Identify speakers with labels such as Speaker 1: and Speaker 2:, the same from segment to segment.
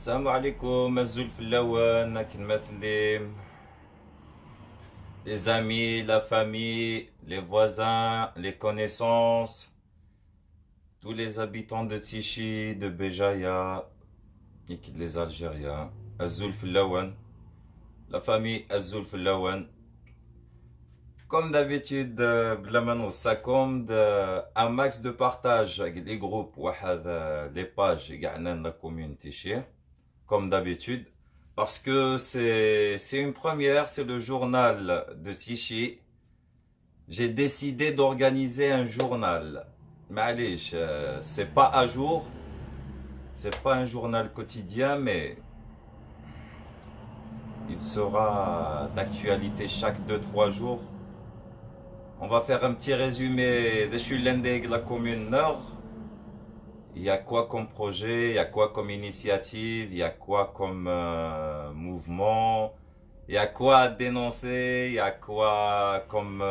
Speaker 1: Salam alaikum, Azul Filawan, les amis, la famille, les voisins, les connaissances, tous les habitants de Tichy, de Béjaïa, et les Algériens. Azul Filawan, la famille Azul Filawan. Comme d'habitude, Blamanou, ça compte un max de partage avec les groupes, les pages, la commune Tichy. Comme d'habitude, parce que c'est une première, c'est le journal de Tichy. J'ai décidé d'organiser un journal. Mais c'est pas à jour, c'est pas un journal quotidien, mais il sera d'actualité chaque 2-3 jours. On va faire un petit résumé de Chulendeg, la commune Nord. Il y a quoi comme projet, il y a quoi comme initiative, il y a quoi comme mouvement, il y a quoi à dénoncer, il y a quoi comme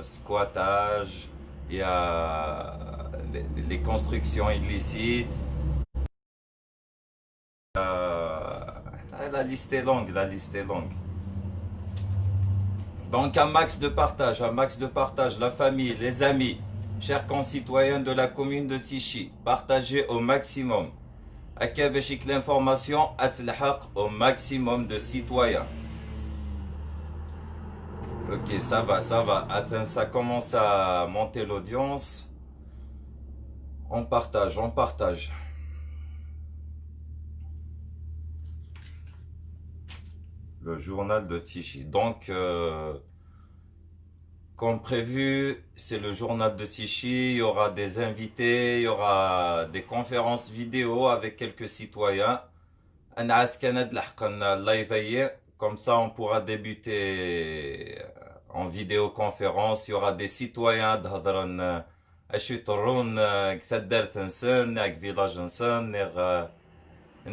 Speaker 1: squattage, il y a les constructions illicites. La liste est longue, la liste est longue. Donc un max de partage, la famille, les amis, chers concitoyens de la commune de Tichy, partagez au maximum. Akabeshik l'information au maximum de citoyens. Ok, ça va, ça va. Attends, ça commence à monter l'audience. On partage, on partage. Le journal de Tichy. Donc, comme prévu, c'est le journal de Tichy. Il y aura des invités, il y aura des conférences vidéo avec quelques citoyens. Comme ça, on pourra débuter en vidéoconférence. Il y aura des citoyens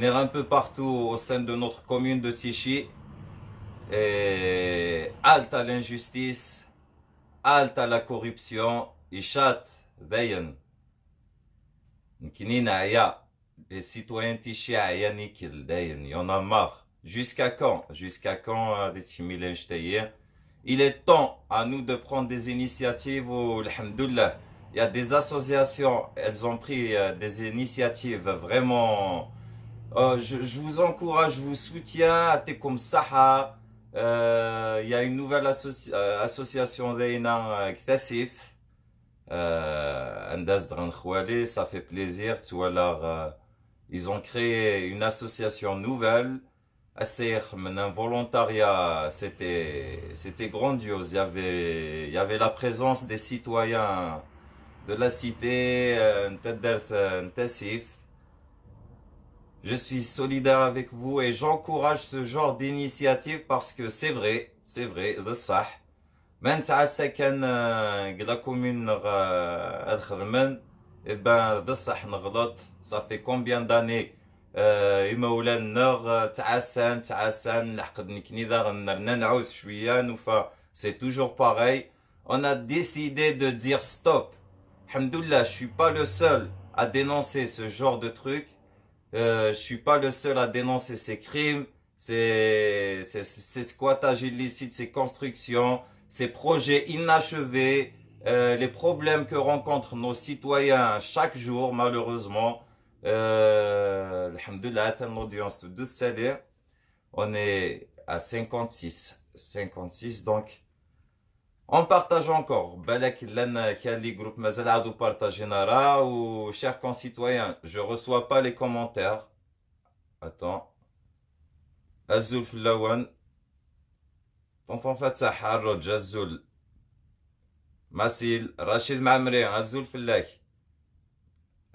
Speaker 1: un peu partout au sein de notre commune de Tichy. Et halte à l'injustice, halte à la corruption, Ishat, Dayan. Les citoyens Tichy, il y en a marre. Jusqu'à quand? Jusqu'à quand il est temps à nous de prendre des initiatives où, alhamdoulilah, il y a des associations, elles ont pris des initiatives vraiment. Je vous encourage, je vous soutiens, à comme Saha. Il y a une nouvelle association Ktasif. Ça fait plaisir. Ils ont créé une association nouvelle. Un volontariat, c'était grandiose. Il y avait la présence des citoyens de la cité, Tassif. Je suis solidaire avec vous et j'encourage ce genre d'initiative parce que c'est vrai, le sah. Même si كان la commune الخدمن, eh ben, de sah نغلط. Ça fait combien d'années يمولا النغ تعسان لحقد نكني ذا غنرنا نعوز شوية نوفا. C'est toujours pareil. On a décidé de dire stop. Alhamdoulilah, je suis pas le seul à dénoncer ce genre de truc. Je suis pas le seul à dénoncer ces crimes, ces squattages illicites, ces constructions, ces projets inachevés, les problèmes que rencontrent nos citoyens chaque jour, malheureusement. Alhamdoulilah, atteint l'audience de c'est-à-dire, on est à 56, donc on partage encore. Balak lana kali groupe mazal adou partagénara ou chers concitoyens, je reçois pas les commentaires. Attends. Azul Filawan. Tonton Fatah Harroj, Azul. Masil, Rachid Mamri, Azul Filak.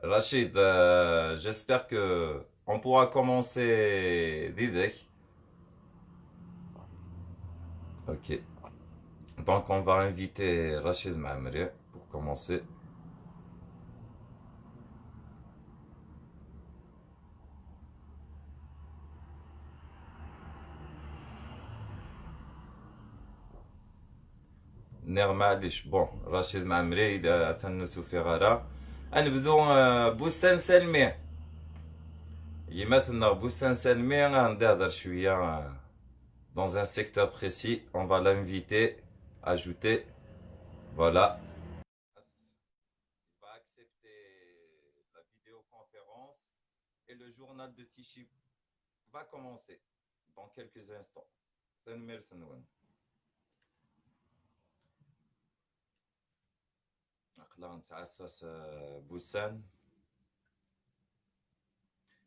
Speaker 1: Rachid, j'espère que on pourra commencer d'idée. Ok. Donc on va inviter Rachid Mamri pour commencer. معليش بون رشيد معمري اذا تنسو في غارة نبدو بوسان سلمي يمثلنا بوسان سلمي غندهضر شوية dans un secteur précis. On va l'inviter, ajouter, voilà. Il va accepter la vidéoconférence et le journal de Tichy va commencer dans quelques instants. تنمير ثنون أقلا نتعسس بوسان.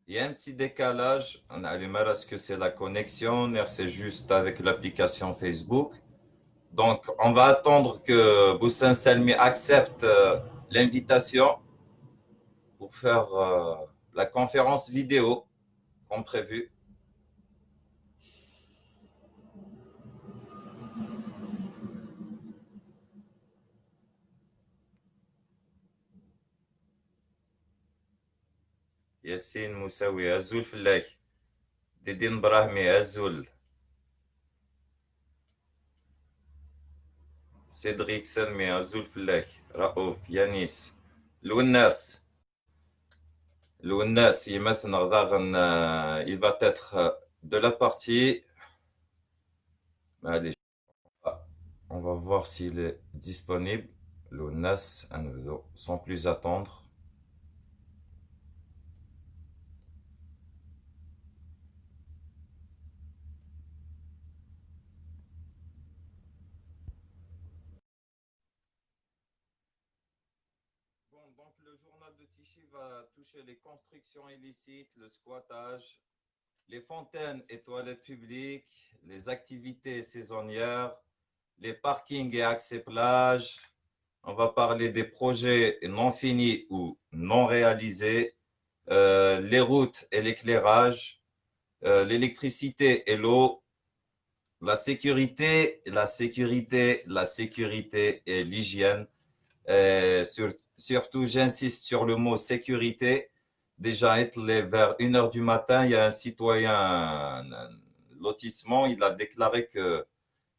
Speaker 1: Il y a un petit décalage. On a à ce que c'est la connexion, c'est juste avec l'application Facebook. Donc, on va attendre que Boussin Selmi accepte l'invitation pour faire la conférence vidéo comme prévu. Yassine Moussaoui, Azoul Flek, Didine Brahmi, Azoul, Cédric Selmi, Azoul Flek, Raouf, Yanis, Lounas. Lounas, il va être de la partie. Allez, on va voir s'il est disponible. Lounas, sans plus attendre. Bon, donc le journal de Tichy va toucher les constructions illicites, le squattage, les fontaines et toilettes publiques, les activités saisonnières, les parkings et accès plages. On va parler des projets non finis ou non réalisés, les routes et l'éclairage, l'électricité et l'eau, la sécurité et l'hygiène. Surtout, j'insiste sur le mot sécurité. Déjà, vers 1 heure du matin, il y a un citoyen, un lotissement, il a déclaré que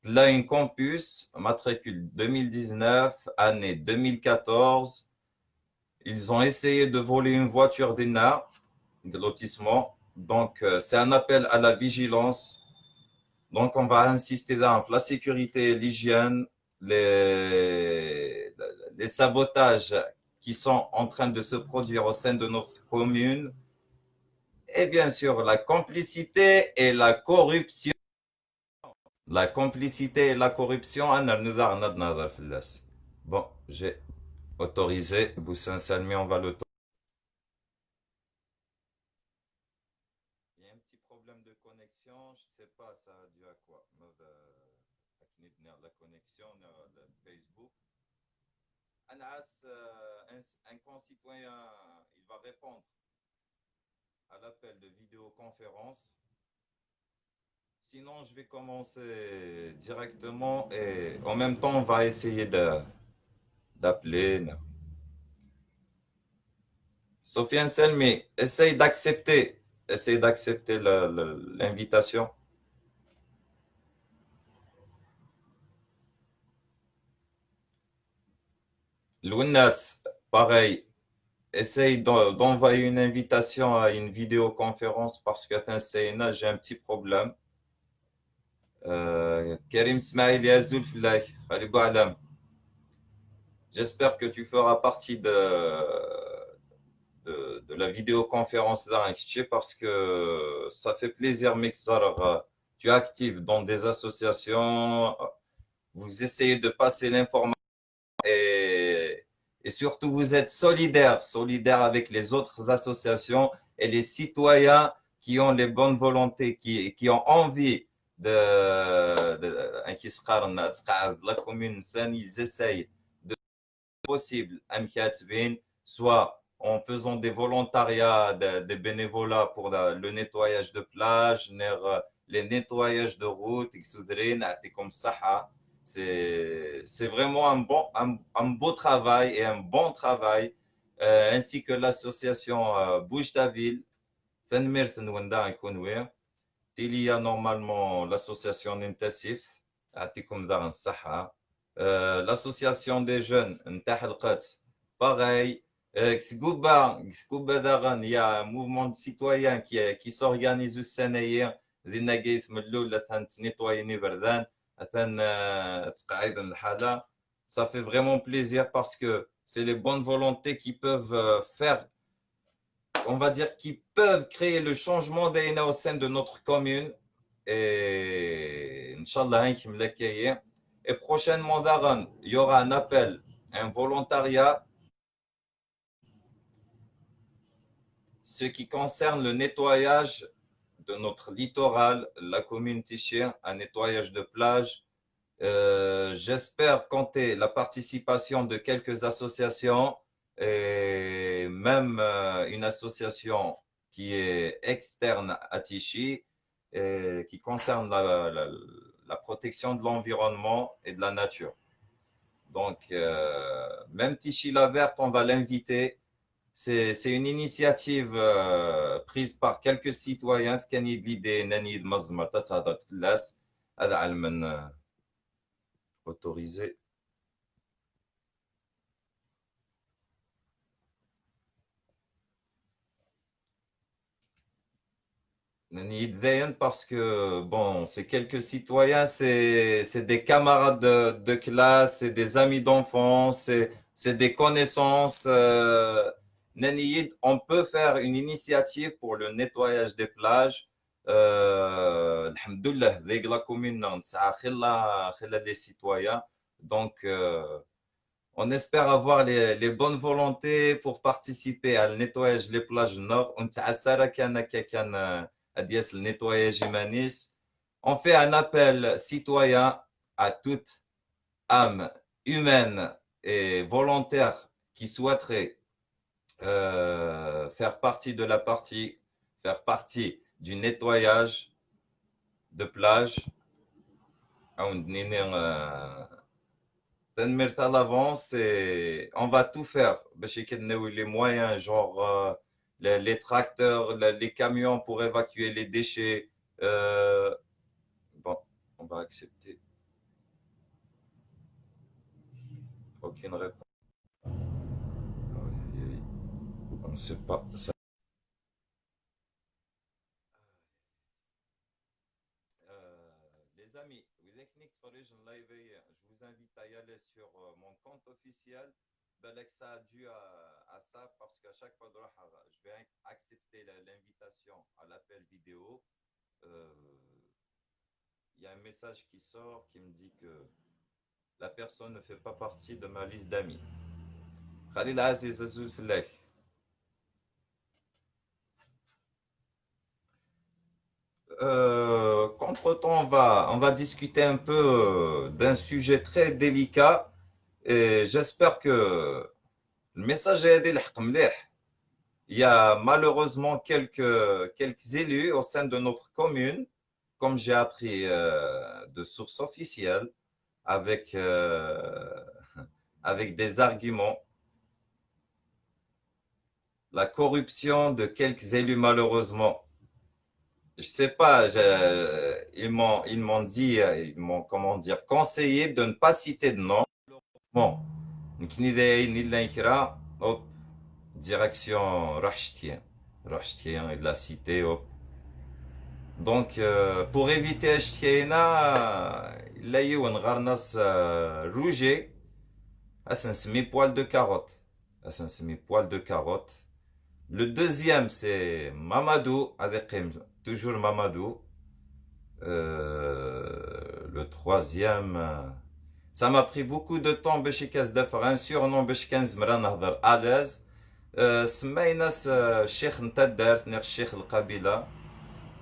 Speaker 1: là, un campus, matricule 2019, année 2014, ils ont essayé de voler une voiture d'ENA, de lotissement. Donc, c'est un appel à la vigilance. Donc, on va insister dans la sécurité et l'hygiène, les sabotages qui sont en train de se produire au sein de notre commune. Et bien sûr, la complicité et la corruption. La complicité et la corruption, bon, j'ai autorisé. Boussin Salmi, on va l'autoriser. Il y a un petit problème de connexion. Je ne sais pas, ça a dû à quoi. La connexion, le Facebook. Un concitoyen, il va répondre à l'appel de vidéoconférence. Sinon, je vais commencer directement et en même temps, on va essayer d'appeler. Sofiane Selmi, essaye d'accepter. Essaye d'accepter l'invitation. Lounas, pareil. Essaye d'envoyer une invitation à une vidéoconférence parce que j'ai un petit problème. Karim Smaïl Yazoul Flak, j'espère que tu feras partie de la vidéoconférence d'Arifché parce que ça fait plaisir, Mixar. Tu es actif dans des associations, vous essayez de passer l'information et surtout vous êtes solidaire avec les autres associations et les citoyens qui ont les bonnes volontés, qui ont envie de la commune saine, ils essayent de possible soit en faisant des volontariats, des bénévolats pour le nettoyage de plage, les nettoyages de routes, comme ça. C'est vraiment un beau travail et un bon travail, ainsi que l'association Bouge ta ville. Il y a normalement l'association Nintessif, l'association des jeunes, pareil. Xkouba Daran, il y a un mouvement de citoyens qui s'organise au Sénégal. Zinagis Melloul, Athan Nettoyer Niverdan, Athan Tskaïd Hala. Ça fait vraiment plaisir parce que c'est les bonnes volontés qui peuvent faire, on va dire, qui peuvent créer le changement d'Aina au sein de notre commune. Et Inch'Allah, et prochainement, Daran, il y aura un appel, un volontariat. Ce qui concerne le nettoyage de notre littoral, la commune Tichir, un nettoyage de plage. J'espère compter la participation de quelques associations et même une association qui est externe à Tichy et qui concerne la protection de l'environnement et de la nature. Donc, même Tichy la Verte, on va l'inviter. C'est une initiative prise par quelques citoyens في كان l'idée ناني مزمر تصادت في الناس هذا علما autorisé. ناني يتزين parce que bon, c'est quelques citoyens, c'est des camarades de classe, c'est des amis d'enfance, c'est des connaissances. On peut faire une initiative pour le nettoyage des plages. Alhamdoulilah, avec la commune, ça les citoyens. Donc, on espère avoir les bonnes volontés pour participer à le nettoyage des plages nord. Le nettoyage humaniste. On fait un appel citoyen à toute âme humaine et volontaire qui souhaiterait faire partie de la partie, faire partie du nettoyage de plage. À l'avance et on va tout faire. Les moyens, genre les tracteurs, les camions pour évacuer les déchets. Bon, on va accepter. Aucune réponse. On ne sait pas. Les amis, je vous invite à y aller sur mon compte officiel. Balak, ça a dû à ça parce qu'à chaque fois, je vais accepter l'invitation à l'appel vidéo. Euh, Il y a un message qui sort qui me dit que la personne ne fait pas partie de ma liste d'amis. Khalil Aziz Azul Filek. Qu'entre-temps, on va discuter un peu d'un sujet très délicat et j'espère que le message est aidé. Il y a malheureusement quelques élus au sein de notre commune, comme j'ai appris de sources officielles, avec, avec des arguments. La corruption de quelques élus, malheureusement. Je sais pas, ils m'ont dit, ils m'ont, comment dire, conseillé de ne pas citer de nom. Bon, hop, direction Rachtien et de la cité, hop. Donc, pour éviter Ashtieina, il a eu un garnas rouge, à semi poil de carotte. À semi poil de carotte. Le deuxième, c'est Mamadou, avec toujours Mamadou. Le troisième, ça m'a pris beaucoup de temps باش يكاز un surnom باش كنزمر نهضر à l'aise. سمينا الشيخ نتا دارت نير الشيخ القبيله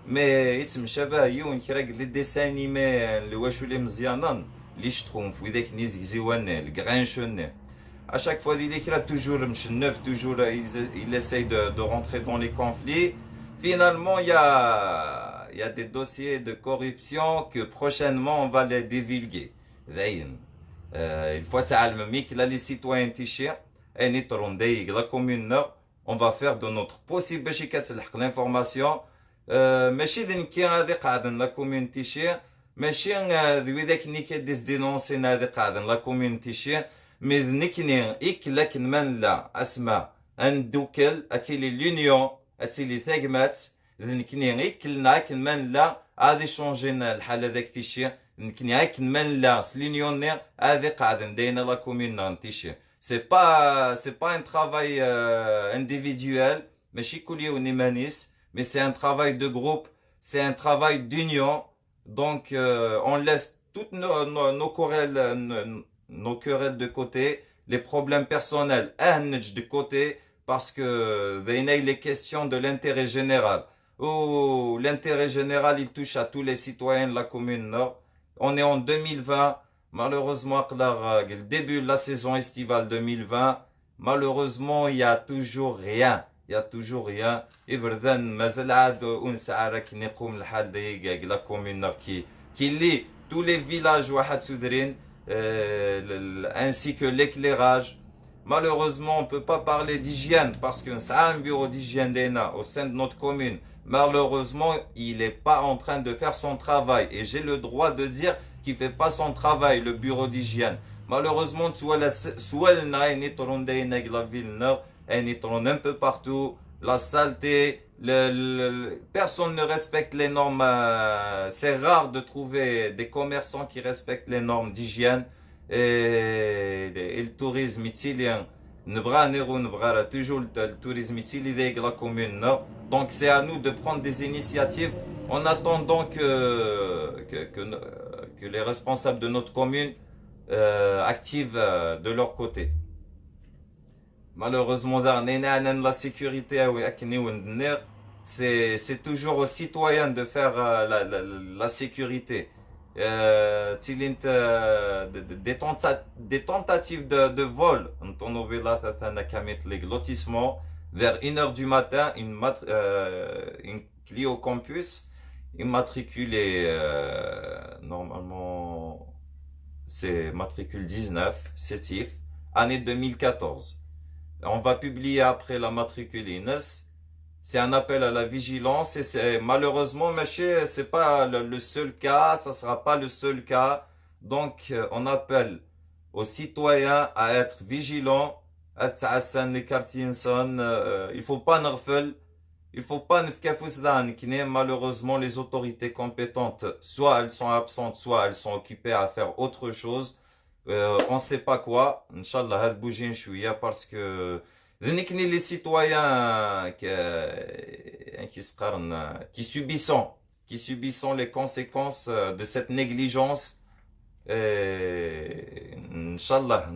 Speaker 1: مي يتمشى باهي كرا قال لي ديسان انيمي اللي واش اللي مزيانان اللي شتخوم في ذاك نيزك زيوان الكغانشون à chaque fois il écrit toujours neuf toujours il essaye de rentrer dans les conflits. Finalement il y a des dossiers de corruption que prochainement on va les divulguer. Il faut que les citoyens tichir et la commune nord on va faire de notre possible باش يكتلحق l'information. ماشي ذنكي هذه قاعدين لا كوميون تيشير ماشي ذوي ذاك ني كديس دينونسين هذه قاعدين لا كوميون تيشير مي ذنكني لكن من لا اسماء دوكل اتيلي لونيون اتيلي ثاقمات نكني غير كلنا كنمان لا غادي شونجينا الحال هذاك تيشي نكني غير كنمان لا سلونيونير هذه قاعد ندينا لا كومون تيشي سي با ان ترافاي individuel ماشي كل يوم نيمانيس mais c'est un travail de groupe c'est un travail d'union donc on laisse toutes nos querelles de côté les problèmes personnels de côté parce que il est question de l'intérêt général. Oh, l'intérêt général, il touche à tous les citoyens de la commune Nord. On est en 2020. Malheureusement, le début de la saison estivale 2020, malheureusement, il y a toujours rien. Il y a toujours rien. Et برذن مازال عاد ونسعى راك نقوم الحال دايق la commune Nord qui lie tous les villages واحد سودرين ainsi que l'éclairage. Malheureusement, on ne peut pas parler d'hygiène parce que ça a un bureau d'hygiène d'ENA au sein de notre commune. Malheureusement, il n'est pas en train de faire son travail. Et j'ai le droit de dire qu'il ne fait pas son travail, le bureau d'hygiène. Malheureusement, soit la ville nord, un peu partout, la saleté, personne ne respecte les normes. C'est rare de trouver des commerçants qui respectent les normes d'hygiène. Et le tourisme italien, toujours le tourisme italien de la commune nord. Donc c'est à nous de prendre des initiatives en attendant que les responsables de notre commune activent de leur côté. Malheureusement, la sécurité, c'est toujours aux citoyens de faire la sécurité. Des tentatives de vol les lotissements vers 1h du matin une Clio Campus immatriculée normalement c'est matricule 19 sétif année 2014. On va publier après la matricule INES. C'est un appel à la vigilance et c'est malheureusement, monsieur, c'est pas le seul cas, ça sera pas le seul cas. Donc, on appelle aux citoyens à être vigilants, à les quartiers il faut pas nerfel, il faut pas malheureusement les autorités compétentes, soit elles sont absentes, soit elles sont occupées à faire autre chose. On sait pas quoi. Inch'Allah, had bouger chouïa parce que les citoyens qui subissent les conséquences de cette négligence. Inch'Allah,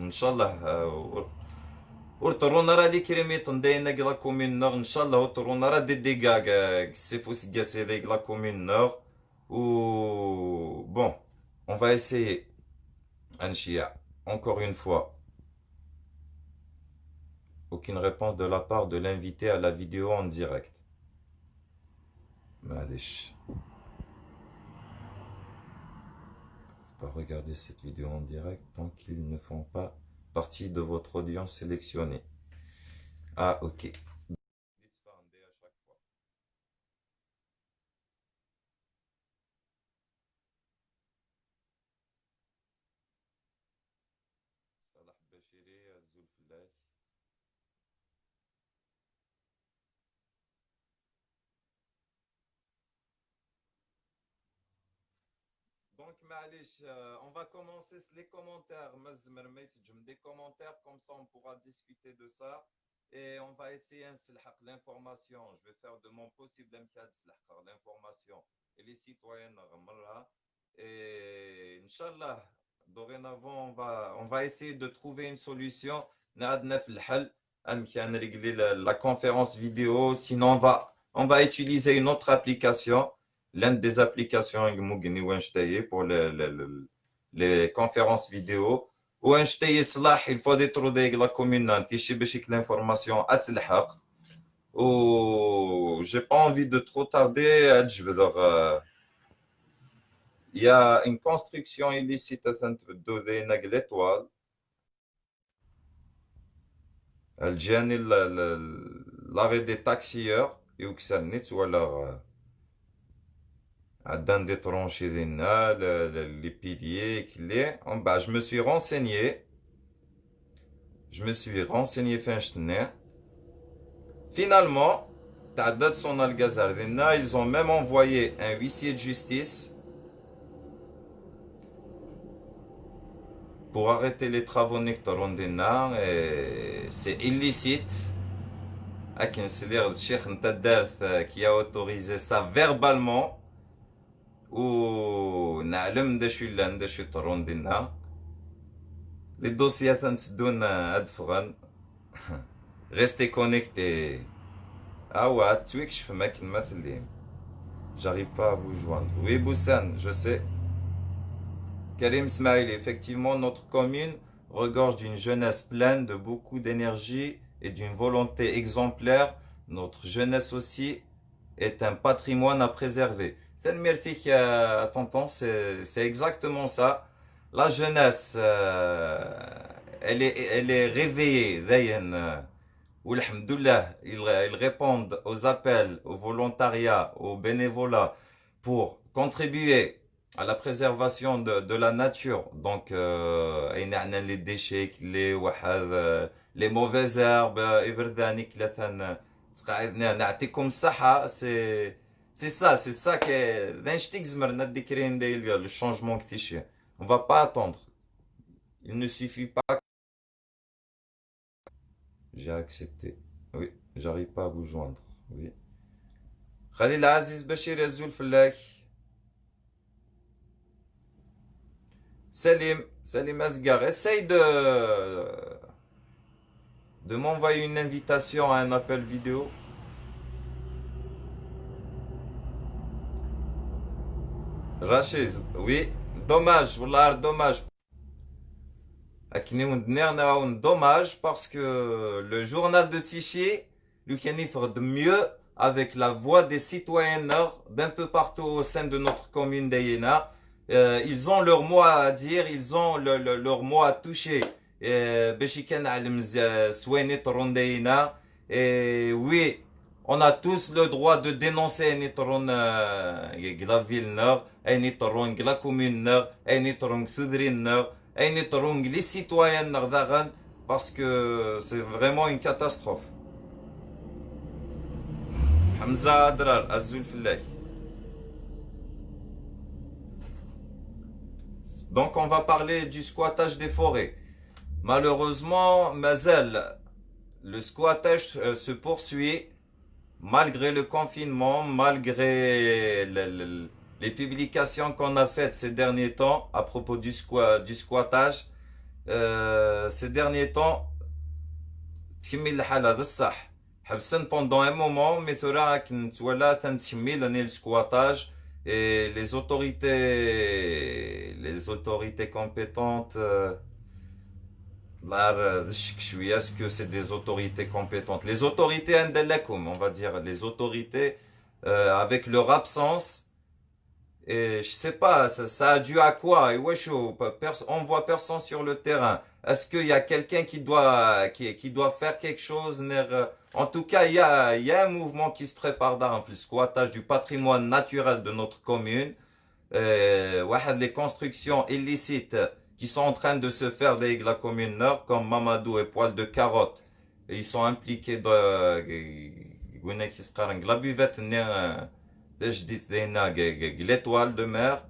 Speaker 1: ورطرونا دي كريميت ندينا لا كومين نور ان شاء الله ورطرونا دي ديغاغ سيفو سيغاسي دي لا كومين نور ou bon on va essayer Anchia encore une fois aucune réponse de la part de l'invité à la vidéo en direct معلش pas regarder cette vidéo en direct tant qu'ils ne font pas partie de votre audience sélectionnée. Ah, ok. Donc, Malish, on va commencer les commentaires. Des commentaires, comme ça on pourra discuter de ça. Et on va essayer l'information. Je vais faire de mon possible l'information. Et les citoyens, et Inch'Allah, dorénavant, on va essayer de trouver une solution. Régler la conférence vidéo. Sinon, on va utiliser une autre application. L'une des applications pour les conférences vidéo. Il faut détruire la communauté pour l'information attelhaq. J'ai pas envie de trop tarder. Il y a une construction illicite de l'étoile. L'arrêt des taxieurs et où ça n'est ou alors dans des tranchées les piliers je me suis renseigné fin Finalement, تعدد son Al-Ghazal. Ils ont même envoyé un huissier de justice pour arrêter les travaux nectarondina, et c'est illicite. C'est le Cheikh Ntadarth qui a autorisé ça verbalement. Ou نعلم دا شو اللي عندها شي طرون ديالنا les dossiers تنسدون ادفغن. Restez connectés. Ah ouais, tu es que je fais mec une mafia. J'arrive pas à vous joindre. Oui, Boussan, je sais. Karim Smail, effectivement, notre commune regorge d'une jeunesse pleine de beaucoup d'énergie et d'une volonté exemplaire. Notre jeunesse aussi est un patrimoine à préserver. Tonton, c'est exactement ça. La jeunesse, elle est réveillée. Alhamdoulilah, ils répondent aux appels, au volontariat, au bénévolat pour contribuer à la préservation de la nature. Donc, les déchets, les mauvaises herbes, c'est ça que le changement que tu. On va pas attendre. Il ne suffit pas. J'ai accepté. Oui, j'arrive pas à vous joindre. Oui. Khalil Aziz Bachir Azoul Flak. Salim Asgar, essaye de m'envoyer une invitation à un appel vidéo. Rachid, oui, dommage, voilà, dommage. Dommage parce que le journal de Tichy, lui qui de mieux avec la voix des citoyens d'un peu partout au sein de notre commune d'Ayena. Ils ont leur mot à dire, ils ont leur mot à toucher. Et oui, on a tous le droit de dénoncer la ville nord, la commune nord, les citoyens nord, parce que c'est vraiment une catastrophe. Hamza Adrar, Azul Fillah. Donc on va parler du squattage des forêts. Malheureusement, Mazel, le squattage se poursuit malgré le confinement, malgré les publications qu'on a faites ces derniers temps à propos du squattage. Ces derniers temps, pendant un moment, mais le squattage. Et les autorités compétentes, est-ce que c'est des autorités compétentes? Les autorités on va dire, les autorités avec leur absence, et je sais pas, ça a dû à quoi? Et on voit personne sur le terrain. Est-ce qu'il y a quelqu'un qui doit faire quelque chose? En tout cas, il y a un mouvement qui se prépare dans le squattage du patrimoine naturel de notre commune. Les constructions illicites qui sont en train de se faire dans la commune nord, comme Mamadou et Poil de Carotte. Et ils sont impliqués dans la buvette, l'étoile de mer,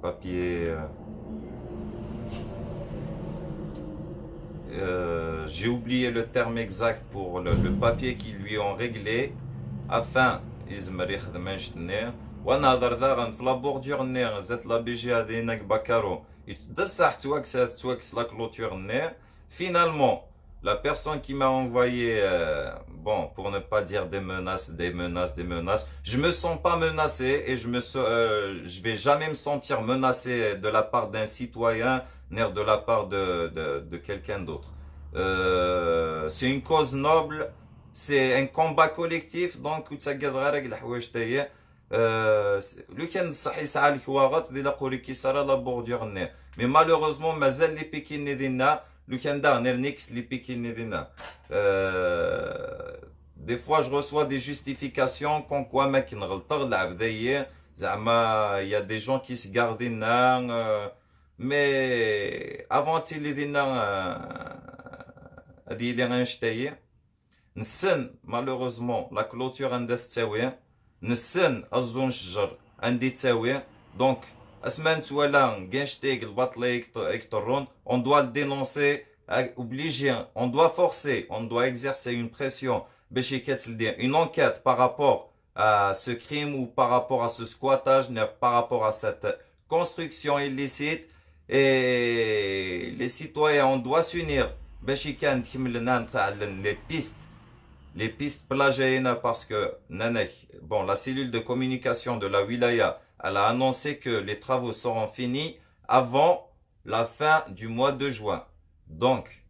Speaker 1: papier. J'ai oublié le terme exact pour le papier qu'ils lui ont réglé afin يزمر يخدم نشتني وانا هضر داغن في لابوردور نير زات لا بي جي هادي هناك باكارو يتدسح توكس لا كلوتور نير. Finalement, la personne qui m'a envoyé, bon, pour ne pas dire des menaces, je me sens pas menacé et je vais jamais me sentir menacé de la part d'un citoyen, ni de la part de quelqu'un d'autre. C'est une cause noble, c'est un combat collectif, donc mais malheureusement مازال لي بيكين دينا لو كان دارنير نيكس لي بيكين دينا. Des fois je reçois des justifications comme quoi mec نغلطر العبدية زعما il y a des gens qui se gardent mais avant il دينا هذه اللي غنشتهي. نسن مالوغوزمون لا كلوتور عندها تساوي، نسن الزون شجر عندي تساوي. دونك اسمنت ولا كنشتيك الباطلي يكترون، on doit le dénoncer, obligé, on doit forcer, on doit exercer une pression باش يكتل une enquête par rapport à ce crime ou par rapport à ce squattage, par rapport à cette construction illicite. Et les citoyens, on doit s'unir باش يكمل لنا les pistes. Les pistes plagiennes, parce que bon, la cellule de communication de la wilaya, elle a annoncé que les travaux seront finis avant la fin du mois de juin. Donc,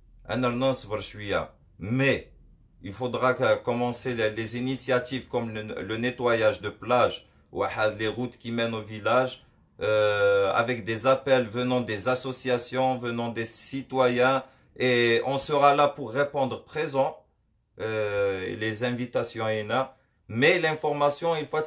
Speaker 1: mais il faudra commencer les initiatives comme le nettoyage de plages ou les routes qui mènent au village, avec des appels venant des associations, venant des citoyens, et on sera là pour répondre présent. Les invitations mais l'information il faut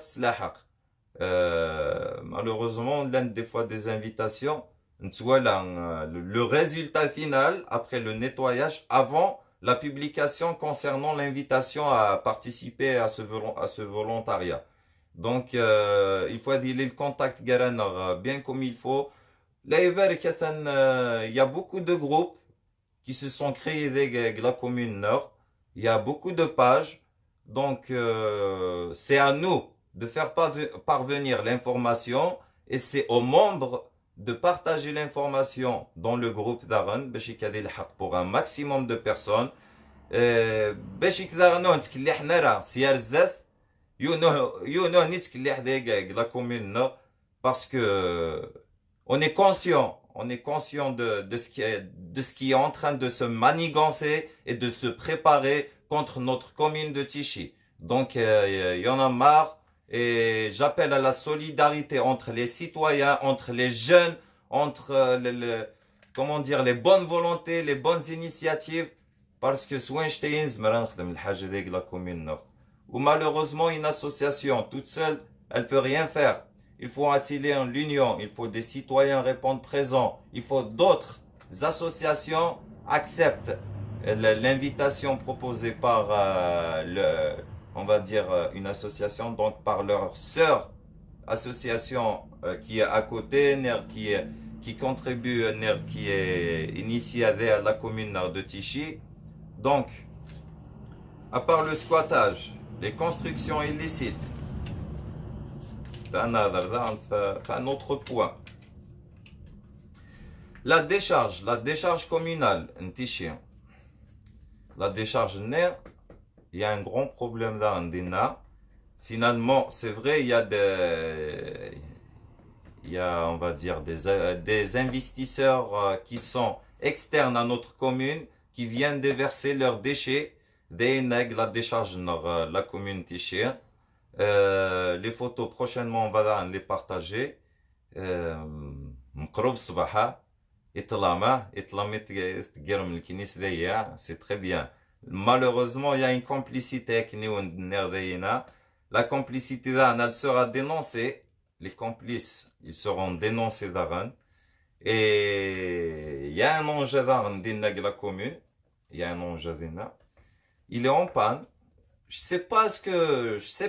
Speaker 1: malheureusement des fois des invitations le résultat final après le nettoyage avant la publication concernant l'invitation à participer à ce volontariat. Donc il faut dire le contact bien comme il faut. Là il y a beaucoup de groupes qui se sont créés de la commune nord. Il y a beaucoup de pages, donc c'est à nous de faire parvenir l'information et c'est aux membres de partager l'information dans le groupe d'Aran pour un maximum de personnes. Parce que on est conscient de ce qui est en train de se manigancer et de se préparer contre notre commune de Tichy. Donc, il y en a marre et j'appelle à la solidarité entre les citoyens, entre les jeunes, entre les bonnes volontés, les bonnes initiatives, parce que la commune nord. Ou malheureusement, une association toute seule, elle peut rien faire. Il faut attirer l'union, il faut des citoyens répondre présents, il faut d'autres associations acceptent l'invitation proposée par on va dire une association, donc par leur sœur association qui est à côté, qui contribue, qui est initiée à la commune de Tichy. Donc, à part le squattage, les constructions illicites, un autre point. La décharge communale, la décharge NER, il y a un grand problème là. Finalement, c'est vrai, il y a, on va dire, des investisseurs qui sont externes à notre commune, qui viennent déverser leurs déchets, la décharge NER, la commune Tichy. Les photos prochainement on va les partager. C'est très bien. Malheureusement il y a une complicité avec nous. La complicité elle sera dénoncée. Les complices ils seront dénoncés d'Aran. Et il y a un enjeu dans la commune. Il y a un enjeu. Il est en panne. Je sais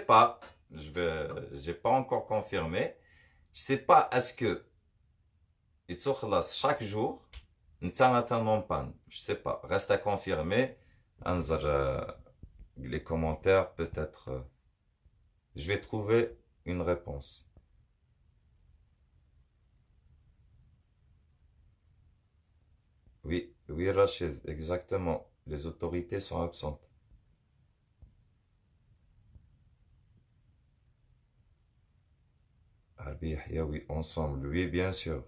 Speaker 1: pas, j'ai pas encore confirmé. Je sais pas, est-ce que chaque jour, en panne. Je sais pas, reste à confirmer. Les commentaires, peut-être, je vais trouver une réponse. Oui, Rachid, exactement. Les autorités sont absentes. Oui, ensemble, oui, bien sûr.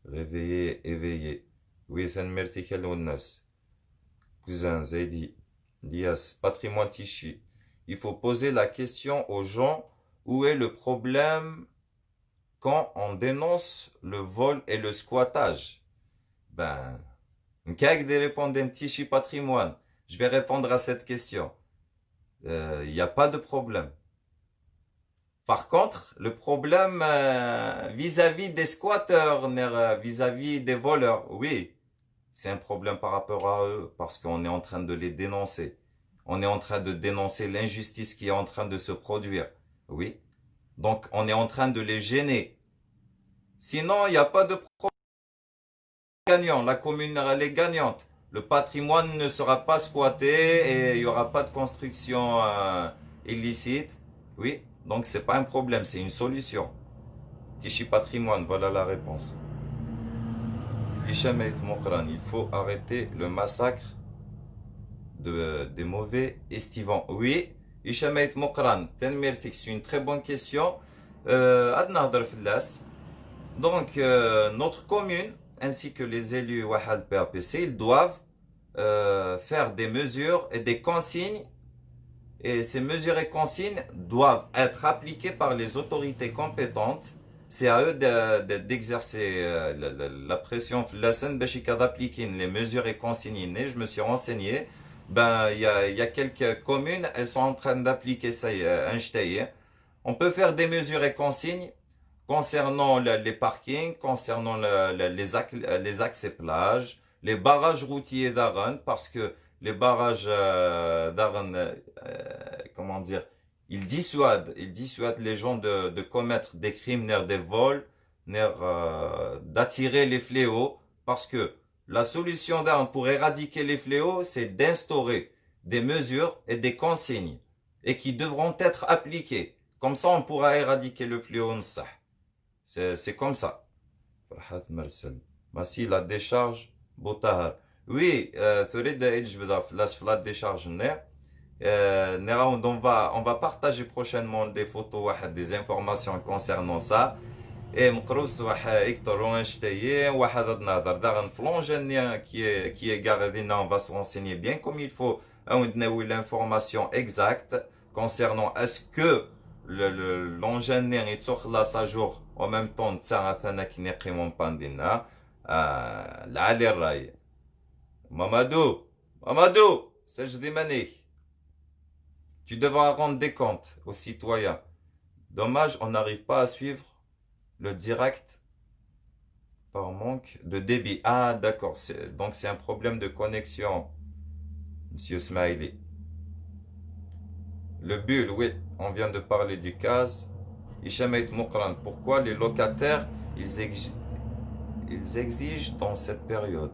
Speaker 1: Réveiller, éveiller. Oui, c'est un cousin, Zaidi, Lias, patrimoine Tichy. Il faut poser la question aux gens, où est le problème quand on dénonce le vol et le squattage? Ben, de répondre un Tichy patrimoine. Je vais répondre à cette question. Il n'y a pas de problème. Par contre, le problème vis-à-vis des squatteurs, vis-à-vis des voleurs, oui, c'est un problème par rapport à eux, parce qu'on est en train de les dénoncer. On est en train de dénoncer l'injustice qui est en train de se produire. Oui. Donc, on est en train de les gêner. Sinon, il n'y a pas de problème gagnant. La commune, elle est gagnante. Le patrimoine ne sera pas squatté et il n'y aura pas de construction illicite. Oui. Donc, c'est pas un problème, c'est une solution. Tichy patrimoine, voilà la réponse. Hicham et Mokran, il faut arrêter le massacre des mauvais estivants. Oui, Hicham et Mokran, c'est une très bonne question. Donc, notre commune, ainsi que les élus Wahad PAPC, ils doivent faire des mesures et des consignes. Et ces mesures et consignes doivent être appliquées par les autorités compétentes. C'est à eux d'exercer la pression d'appliquer les mesures et consignes. Je me suis renseigné. Ben, il y a quelques communes, elles sont en train d'appliquer ça. On peut faire des mesures et consignes concernant les parkings, concernant les accès plages, les barrages routiers d'Aran, parce que les barrages d'Aran, comment dire, ils dissuadent les gens de commettre des crimes, des vols, d'attirer les fléaux, parce que la solution d'Aran pour éradiquer les fléaux, c'est d'instaurer des mesures et des consignes, et qui devront être appliquées. Comme ça, on pourra éradiquer le fléau. C'est comme ça. Voici la décharge Botahar. Oui, la décharge on va partager prochainement des photos, des informations concernant ça. Et qui est gardé, on va se renseigner bien comme il faut. On a l'information exacte concernant est-ce que l'ingénieur est sur la jour en même temps Mamadou, Mamadou, Sajdi Mané, tu devras rendre des comptes aux citoyens. Dommage, on n'arrive pas à suivre le direct par manque de débit. Ah, d'accord, donc c'est un problème de connexion, Monsieur Smiley. Le bulle, oui, on vient de parler du cas. Ishamet Moukran, pourquoi les locataires, ils exigent dans cette période?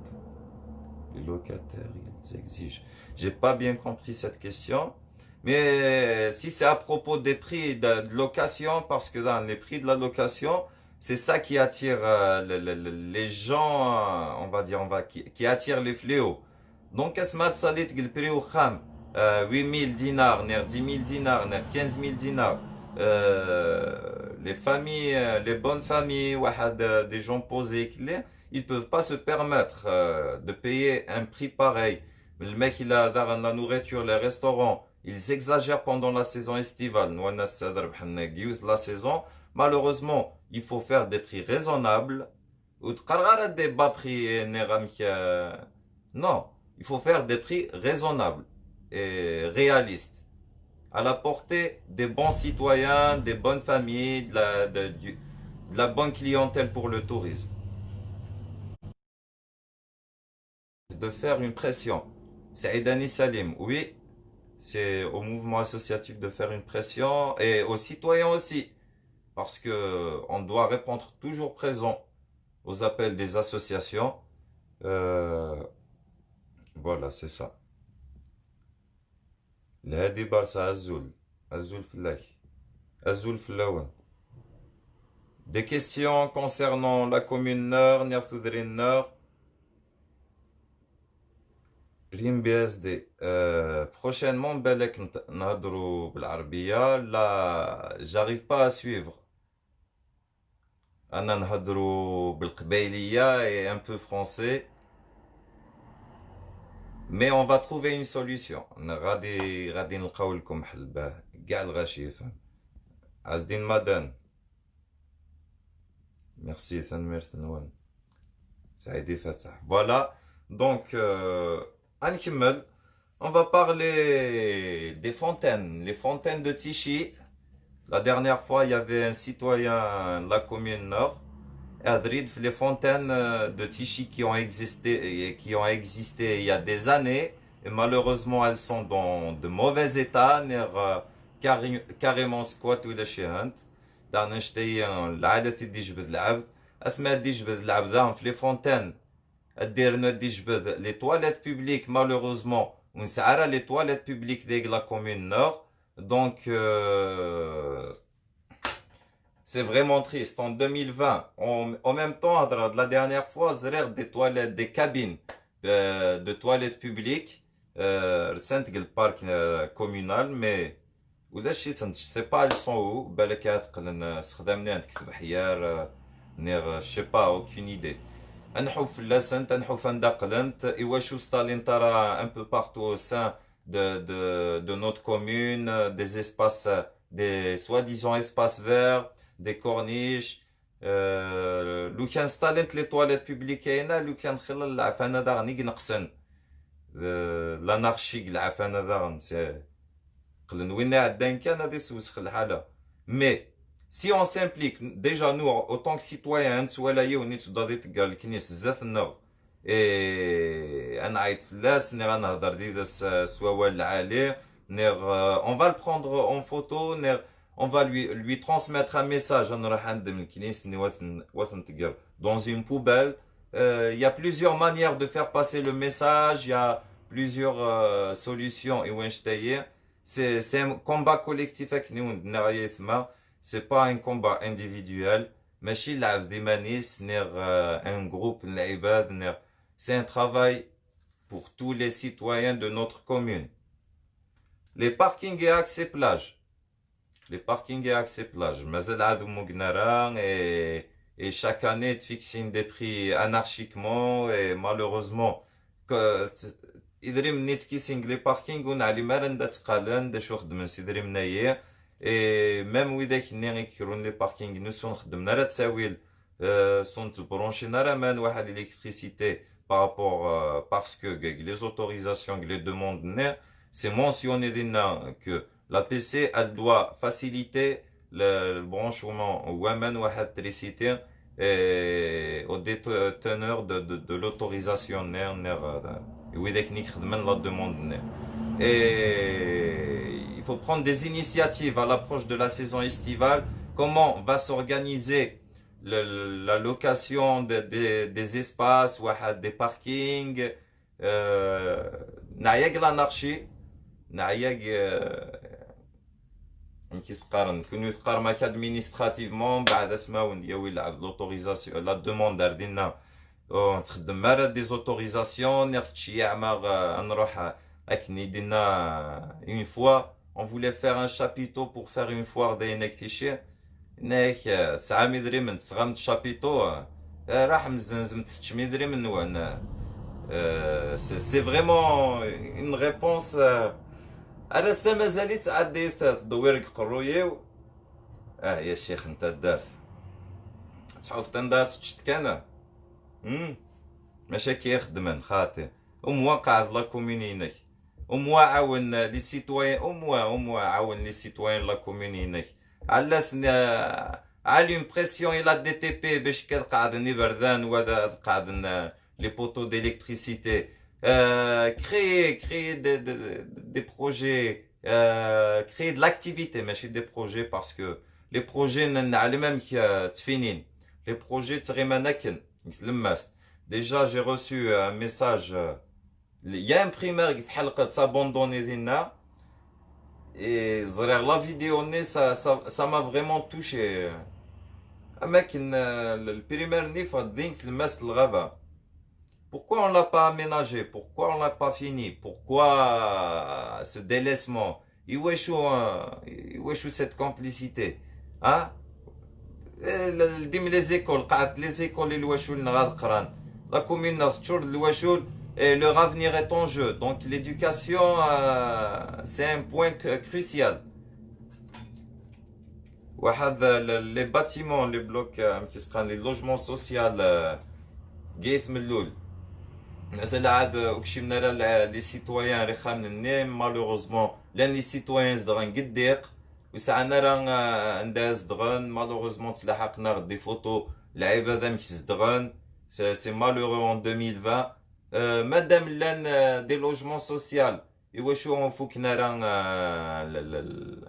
Speaker 1: Les locataires, ils exigent. J'ai pas bien compris cette question. Mais si c'est à propos des prix de location, parce que dans les prix de la location, c'est ça qui attire les gens, on va dire, qui attire les fléaux. Donc, Asmat Salit, le prix au kham, 8000 dinars, 10 000 dinars, 15 000 dinars. Les familles, les bonnes familles, des gens posés, ils peuvent pas se permettre de payer un prix pareil. Le mec, il a la nourriture, les restaurants, ils exagèrent pendant la saison estivale. La saison, malheureusement, il faut faire des prix raisonnables. Ou des bas prix. Non, il faut faire des prix raisonnables et réalistes, à la portée des bons citoyens, des bonnes familles, de la bonne clientèle pour le tourisme. De faire une pression. C'est Aidani Salim, oui, c'est au mouvement associatif de faire une pression et aux citoyens aussi, parce que on doit répondre toujours présent aux appels des associations. Voilà, c'est ça. الهادي برصة Azul Flak. Azul Flawan. Des questions concernant la commune Nord, Nertoudrine Nord. Rim BSD. Prochainement, Belek Nadrou Blarabia. Là, j'arrive pas à suivre. Anna Nadrou Belkbailia et un peu français. Mais on va trouver une solution. غادي نلقاو لكم حل باه كاع الغاشي يفهم. عزدين مدن. Merci Tanmir Tanwan. Saïdi Fatah. Voilà. Donc, on va parler des fontaines. Les fontaines de Tichy. La dernière fois, il y avait un citoyen de la commune Nord À Madrid, les fontaines de Tichy qui ont existé il y a des années, et malheureusement elles sont dans de mauvais état, carrément squat ou شي هانت. دعنا نشتي العادة تدي جبد العبد، اسمها دي جبد العبد في لي فونتين. الدير دي جبد لي تواليت بوبليك malheureusement ونسعرها لي تواليت بوبليك ديك لا كومون نور. Donc c'est vraiment triste. En 2020, en même temps, de la dernière fois, des toilettes, des cabines de toilettes publiques, c'est le parc communal, mais ولا شي je sais pas elles sont où. بالك يعتقل استخدمنا نكتب حيار je sais pas, aucune idée. نحوف في لاسنت نحوف ندقلنت إيواشو ستالين ترى un peu partout au sein de notre commune, des espaces, des soi-disant espaces verts, des corniches. لو كان ستالنت لي تواليت بوبليك كاينه، لو كان خلال العفانه هذا غني نقصن l'anarchie العفانه هذا غنسى قلن وين عدان كان غادي يسوسخ الحاله. Mais si on s'implique déjà nous autant que citoyens ولا يونيت غادي تلقى الكنيس زات النور انا عيط فلاس ني غنهضر ديداس سواوال العالي نير on va le prendre en photo نير on va lui transmettre un message انا راح ندم الكنيس ني وثن تقر dans une poubelle. Il y a plusieurs manières de faire passer le message, il y a plusieurs solutions et وين شتايي. C'est un combat collectif avec nous, c'est pas un combat individuel. ماشي لعب ديما نيس نير un groupe العباد نير. C'est un travail pour tous les citoyens de notre commune. Les parkings et accès plage. Les parkings et accès plage. مازال عاد مقنرة et chaque année tu fixes des prix anarchiquement et malheureusement que إذا منيت كيسينغ لي باركينغ ونعلي مارن دا تقالن دا شو خدمن سيدري منايا اي ميم ويداك ني كيرون لي باركينغ نسون خدمنا راه تساويل سون تبرونشينا راه مان واحد الكتريسيتي بارابور باسكو لي زوتوريزاسيون لي دوموند ني سي مونسيوني دينا كو لا بي سي elle doit faciliter le branchement ومان واحد تريسيتي au déteneur de l'autorisation la demande. Et il faut prendre des initiatives à l'approche de la saison estivale. Comment va s'organiser la location des espaces, des parkings, نعيق l'anarchie, نعيق كيسقارن كون يتقارن ادمينستراتيفمون بعد اسماو ندياو يلعب لوتوريزاسيون لا دوموند دار دينا تخدم مارا دي زوتوريزاسيون ناخد شي يعمر نروح اكني دينا اون فوا on voulait faire un chapiteau pour faire une foire داينك تيشي ناك 9 مدري من تسغمت شابيتو راح مزنزم 9 مدري من وين. C'est vraiment une réponse. انا مازالي تعديت تدويرك قرويه يا شيخ انت دارت تحوف تندات تشت كان ماشي كيخدمن خاطي ومواقع لا كومونينيك وموا عاون لي سيتويان وموا عاون لي سيتويان لا كومونينيك علاش علي امبرسيون الى دي تي بي باش كتقعدني بردان وهذا قاعدنا لي بوتو ديليكتريسيتي. Créer des projets, créer de l'activité, mais chez des projets parce que les projets n'ont même qui les projets déjà j'ai reçu un message. Il y a un primaire qui s'est abandonné et la vidéo ça m'a vraiment touché. Le primaire n'est pas digne de mettre le rabat. Pourquoi on ne l'a pas aménagé? Pourquoi on ne l'a pas fini? Pourquoi ce délaissement? Où est cette complicité? Hein? Les écoles, la commune, leur avenir est en jeu. Donc l'éducation, c'est un point crucial. Les bâtiments, les blocs, les logements sociaux, مازال عاد وكشي من لي سيتويان رخا من النيم مالوغوزمون لان لي سيتويان زدغن قديق وسعنا راه نداز دغن مالوغوزمون تلاحقنا دي فوتو العيبة ذا مكزدغن سي malheureux en 2020 مادام لان دي لوجمون سوسيال إواشو فوك نرى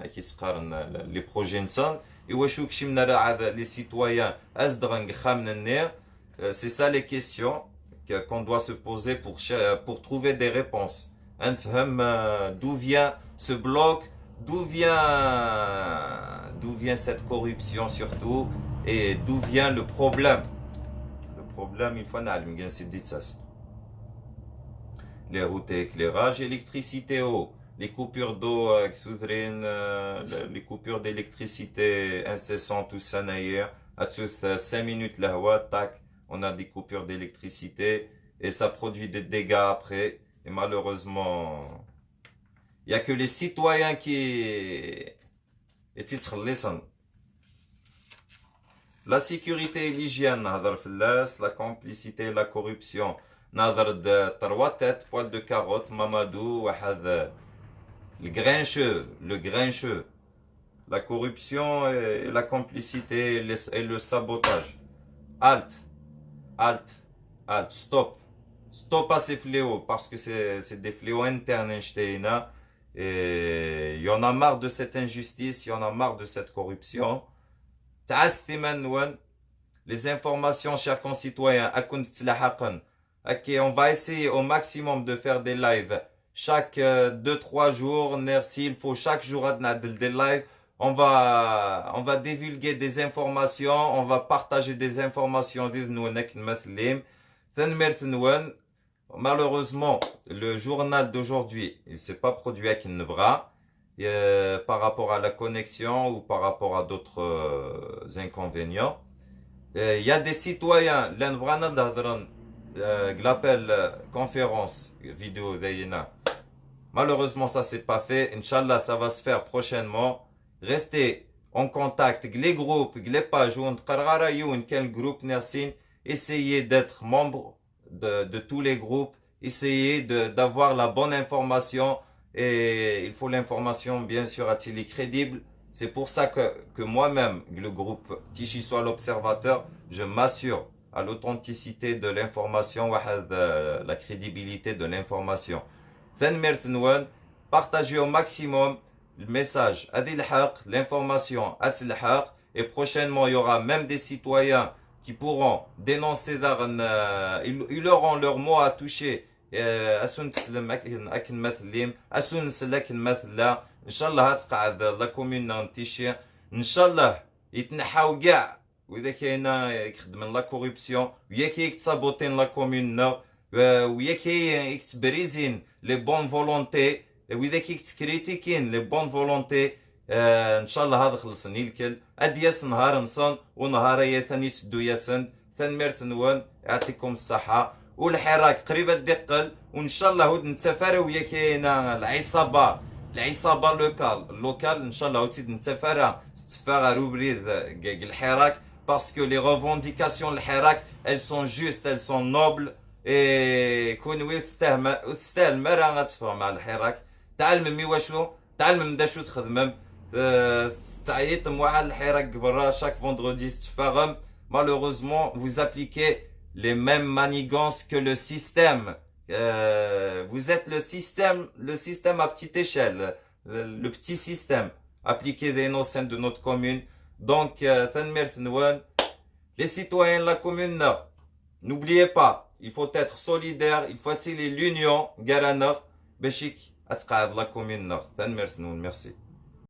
Speaker 1: كي سقارن لي بروجي نسان إواشو كشي نرى عاد لي سيتويان أزدغن خامن النير c'est ça les questions qu'on doit se poser pour trouver des réponses نفهم d'où vient ce bloc d'où vient cette corruption surtout et d'où vient le problème il faut نعلم كاع سيدي تساس les routes et éclairage, électricité, eau, les coupures d'eau, les coupures d'électricité incessantes, tout ça d'ailleurs, à 5 minutes la hwa, tac, on a des coupures d'électricité et ça produit des dégâts après. Et malheureusement, il n'y a que les citoyens qui... La sécurité et l'hygiène, la complicité et la corruption. نظر trois têtes, poil de carotte, Mamadou, Wahad, le grincheux, la corruption et la complicité et le sabotage. Halt, stop à ces fléaux, parce que c'est des fléaux internes, et il y en a marre de cette injustice, il y en a marre de cette corruption. Les informations, chers concitoyens, ok, on va essayer au maximum de faire des lives chaque 2-3 jours. S'il faut chaque jour des lives, on va divulguer des informations, on va partager des informations. Malheureusement, le journal d'aujourd'hui, il s'est pas produit à Kinebra par rapport à la connexion ou par rapport à d'autres inconvénients. Il y a des citoyens, l'appel conférence vidéo d'Ayena. Malheureusement, ça s'est pas fait. Inch'Allah, ça va se faire prochainement. Restez en contact. Les groupes, les pages, quel groupe Nersin. Essayez d'être membre de tous les groupes. Essayez d'avoir la bonne information. Et il faut l'information, bien sûr, à-t-il crédible. C'est pour ça que moi-même, le groupe Tichi soit l'observateur, je m'assure à l'authenticité de l'information, la crédibilité de l'information. Partagez au maximum le message, l'information, et prochainement il y aura même des citoyens qui pourront dénoncer, ils auront leur mot à toucher. Inch'Allah la commune نتيشي Inch'Allah يتنحاو كاع وإذا كاين يخدم لا كوربسيون ويا كيتسابوتين لا كومون ويا كيتبريزين لي بون فولونتي وإذا كيتكريتيكين لي بون فولونتي ان شاء الله هذا خلصني الكل ادياس نهار نصن ونهار يا ثاني تدو ياسن ثان ميرتنون يعطيكم الصحه والحراك قريبه دقل وان شاء الله هود نتسافر ويا كاينه العصابه اللوكال ان شاء الله وتزيد نتسافر تفاغ روبريد الحراك parce que les revendications الحراك elles sont justes elles sont nobles et كون تستاهل مرة غتفهم مع الحراك تعلم مي واشو تعلم دا شو تخدمم تعيط مع الحراك برا chaque vendredi تفاغم malheureusement vous appliquez les mêmes manigances que le système. Vous êtes le système à petite échelle, le petit système appliqué au sein de notre commune. Donc, les citoyens de la commune Nord, n'oubliez pas, il faut être solidaire, il faut attirer l'union, Garanor, Béchik, à la commune Nord. Merci.